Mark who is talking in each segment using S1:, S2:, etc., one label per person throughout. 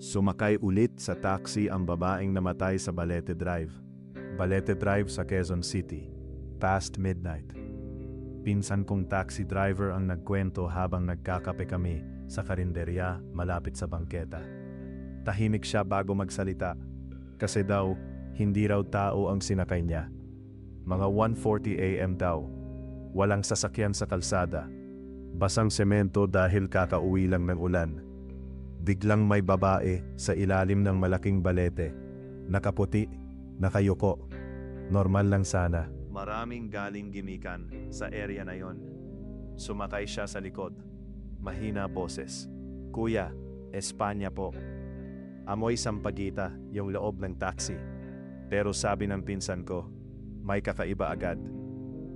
S1: Sumakay ulit sa taxi ang babaeng namatay sa Balete Drive. Balete Drive sa Quezon City, past midnight. Pinsan kong taxi driver ang nagkwento habang nagkakape kami sa karinderya malapit sa bangketa. Tahimik siya bago magsalita, kasi daw hindi raw tao ang sinakay niya. Mga 1:40 AM daw, walang sasakyan sa kalsada. Basang semento dahil kakauwi lang ng ulan. Biglang may babae sa ilalim ng malaking balete. Nakaputi, nakayuko. Normal lang sana. Maraming galing gimikan sa area na yon. Sumakay siya sa likod. Mahina boses. Kuya, Espanya po. Amoy sampagita yung loob ng taxi. Pero sabi ng pinsan ko, may kakaiba agad.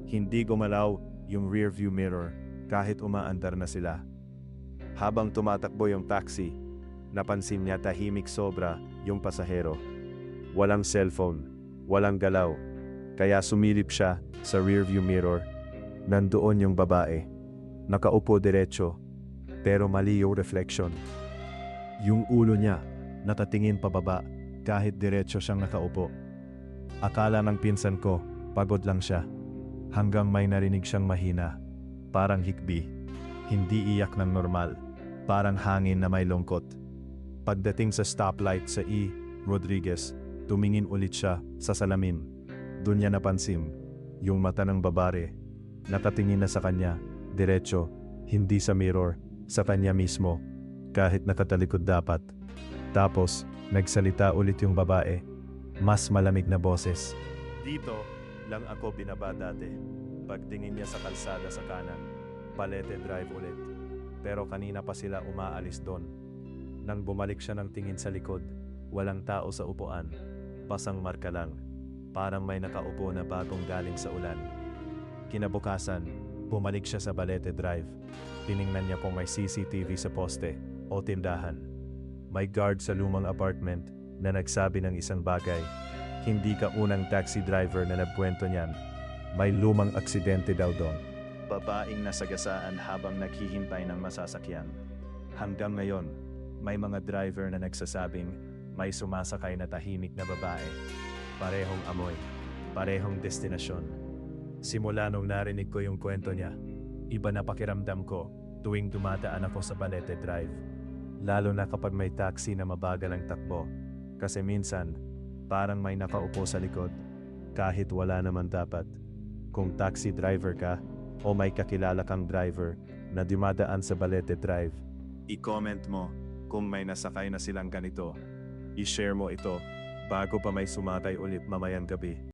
S1: Hindi gumalaw yung rearview mirror kahit umaandar na sila. Habang tumatakbo yung taxi, napansin niya tahimik sobra yung pasahero. Walang cellphone, walang galaw. Kaya sumilip siya sa rearview mirror. Nandoon yung babae. Nakaupo diretso, pero mali yung reflection. Yung ulo niya, natatingin pababa kahit diretso siyang nakaupo. Akala ng pinsan ko, pagod lang siya. Hanggang may narinig siyang mahina. Parang hikbi. Hindi iyak ng normal. Parang hangin na may lungkot. Pagdating sa stoplight sa E. Rodriguez, tumingin ulit siya sa salamin. Doon niya napansin, yung mata ng babae, nakatingin na sa kanya, diretso, hindi sa mirror, sa kanya mismo, kahit nakatalikod dapat. Tapos, nagsalita ulit yung babae, mas malamig na boses. Dito, lang ako binaba dati. Pagtingin niya sa kalsada sa kanan, Balete Drive ulit. Pero kanina pa sila umaalis doon. Nang bumalik siya ng tingin sa likod, walang tao sa upuan. Pasang marka lang. Parang may nakaupo na bagong galing sa ulan. Kinabukasan, bumalik siya sa Balete Drive. Tiningnan niya kung may CCTV sa poste o tindahan. May guard sa lumang apartment na nagsabi ng isang bagay. Hindi ka unang taxi driver na nagkwento niyan. May lumang aksidente daw doon. Babaeng nasagasaan habang naghihintay ng masasakyan. Hanggang ngayon, may mga driver na nagsasabing may sumasakay na tahimik na babae. Parehong amoy, parehong destinasyon. Simula nung narinig ko yung kwento niya, iba na pakiramdam ko tuwing dumadaan ako sa Balete Drive. Lalo na kapag may taxi na mabagal ang takbo. Kasi minsan, parang may nakaupo sa likod, kahit wala naman dapat. Kung taxi driver ka, o may kakilala kang driver na dumadaan sa Balete Drive, i-comment mo kung may nasakay na silang ganito. I-share mo ito bago pa may sumatay ulit mamayang gabi.